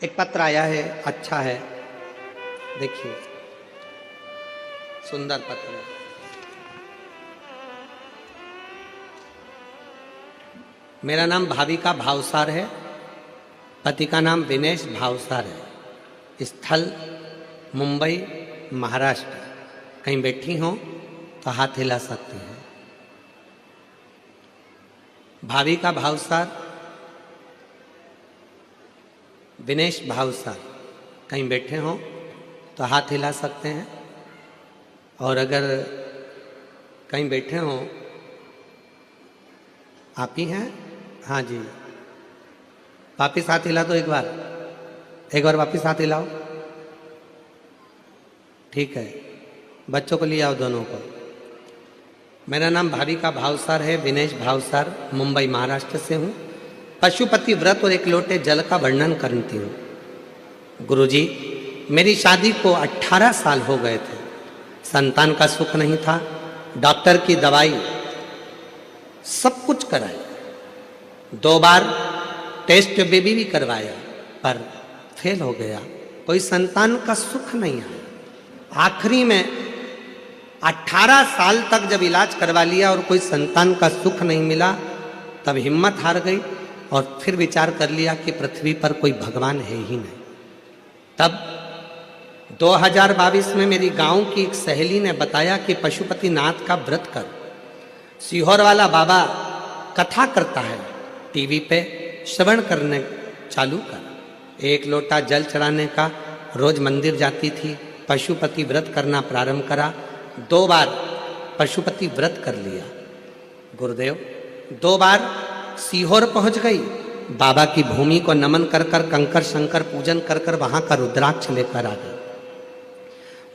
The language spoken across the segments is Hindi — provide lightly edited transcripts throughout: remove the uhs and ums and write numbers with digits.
एक पत्र आया है, अच्छा है, देखिए सुंदर पत्र है। मेरा नाम भाविका भावसार है, पति का नाम विनेश भावसार है, स्थल मुंबई महाराष्ट्र। कहीं बैठी हो तो हाथ हिला सकती हैं। भाविका भावसार, विनेश भावसार, कहीं बैठे हो तो हाथ हिला सकते हैं। और अगर कहीं बैठे हो, आप ही हैं? हाँ जी, वापिस हाथ हिला दो एक बार वापिस हाथ हिलाओ। ठीक है, बच्चों को ले आओ दोनों को। मेरा नाम भाविका भावसार है, विनेश भावसार, मुंबई महाराष्ट्र से हूँ। पशुपति व्रत और एक लोटे जल का वर्णन करती हूँ। गुरुजी, मेरी शादी को 18 साल हो गए थे, संतान का सुख नहीं था। डॉक्टर की दवाई सब कुछ कराई, 2 बार टेस्ट बेबी भी करवाया, पर फेल हो गया। कोई संतान का सुख नहीं आया। आखिरी में 18 साल तक जब इलाज करवा लिया और कोई संतान का सुख नहीं मिला, तब हिम्मत हार गई और फिर विचार कर लिया कि पृथ्वी पर कोई भगवान है ही नहीं। तब 2022 में मेरी गांव की एक सहेली ने बताया कि पशुपति नाथ का व्रत कर, सीहोर वाला बाबा कथा करता है, टीवी पे श्रवण करने चालू कर। 1 लोटा जल चढ़ाने का, रोज मंदिर जाती थी, पशुपति व्रत करना प्रारंभ करा। 2 बार पशुपति व्रत कर लिया। गुरुदेव 2 बार सीहोर पहुंच गई, बाबा की भूमि को नमन कर कर, कंकर शंकर पूजन कर कर वहां का रुद्राक्ष लेकर आ गई।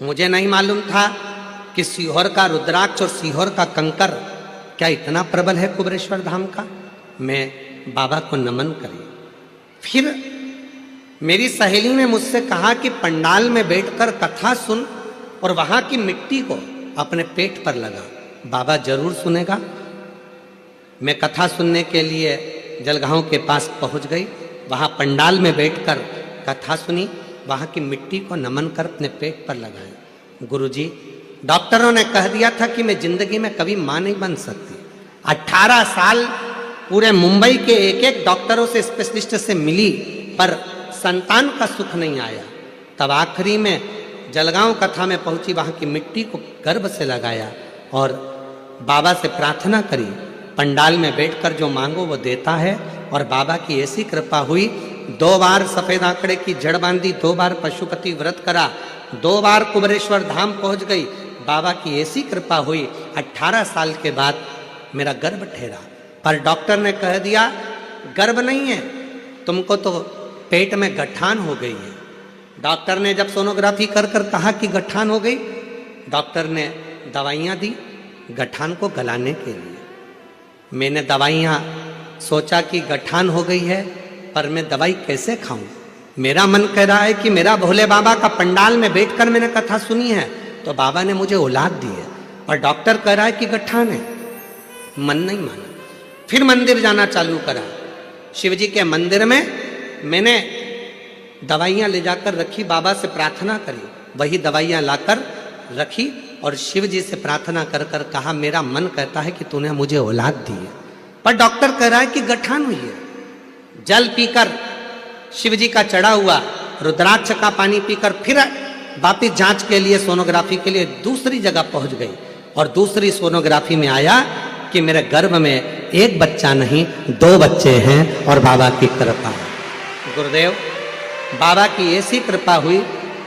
मुझे नहीं मालूम था कि सीहोर का रुद्राक्ष और सीहोर का कंकर क्या इतना प्रबल है कुबेरेश्वर धाम का। मैं बाबा को नमन करी। फिर मेरी सहेली ने मुझसे कहा कि पंडाल में बैठकर कथा सुन और वहां की मिट्टी को अपने पेट पर लगा, बाबा जरूर सुनेगा। मैं कथा सुनने के लिए जलगांव के पास पहुंच गई। वहां पंडाल में बैठकर कथा सुनी, वहां की मिट्टी को नमन कर अपने पेट पर लगाया। गुरुजी, डॉक्टरों ने कह दिया था कि मैं जिंदगी में कभी मां नहीं बन सकती। 18 साल पूरे मुंबई के एक डॉक्टरों से, स्पेशलिस्ट से मिली, पर संतान का सुख नहीं आया। तब आखिरी में जलगांव कथा में पहुंची, वहां की मिट्टी को गर्भ से लगाया और बाबा से प्रार्थना करी। पंडाल में बैठकर जो मांगो वो देता है। और बाबा की ऐसी कृपा हुई, 2 बार सफेद आंकड़े की जड़ बांधी, 2 बार पशुपति व्रत करा, 2 बार कुबेरेश्वर धाम पहुंच गई। बाबा की ऐसी कृपा हुई, 18 साल के बाद मेरा गर्भ ठहरा। पर डॉक्टर ने कह दिया गर्भ नहीं है, तुमको तो पेट में गठान हो गई है। डॉक्टर ने जब सोनोग्राफी कर कर कहा कि गठान हो गई, डॉक्टर ने दवाइयाँ दी गठान को गलाने के लिए। मैंने दवाइयाँ सोचा कि गठान हो गई है, पर मैं दवाई कैसे खाऊं। मेरा मन कह रहा है कि मेरा भोले बाबा का पंडाल में बैठकर मैंने कथा सुनी है तो बाबा ने मुझे औलाद दी है, और डॉक्टर कह रहा है कि गठान है। मन नहीं माना। फिर मंदिर जाना चालू करा। शिव जी के मंदिर में मैंने दवाइयाँ ले जाकर रखी, बाबा से प्रार्थना करी, वही दवाइयाँ लाकर रखी और शिव जी से प्रार्थना कर कर कहा, मेरा मन कहता है कि तूने मुझे औलाद दी है, पर डॉक्टर कह रहा है कि गठान हुई है। जल पीकर, शिव जी का चढ़ा हुआ रुद्राक्ष का पानी पीकर फिर वापिस जांच के लिए, सोनोग्राफी के लिए दूसरी जगह पहुंच गई। और दूसरी सोनोग्राफी में आया कि मेरे गर्भ में 1 बच्चा नहीं 2 बच्चे हैं, और बाबा की कृपा है। गुरुदेव, बाबा की ऐसी कृपा हुई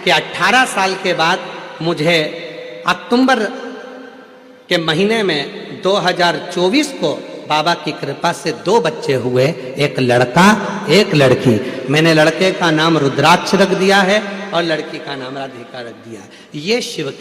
कि 18 साल के बाद मुझे अक्टूबर के महीने में 2024 को बाबा की कृपा से 2 बच्चे हुए, 1 लड़का 1 लड़की। मैंने लड़के का नाम रुद्राक्ष रख दिया है और लड़की का नाम राधिका रख दिया है। ये शिव की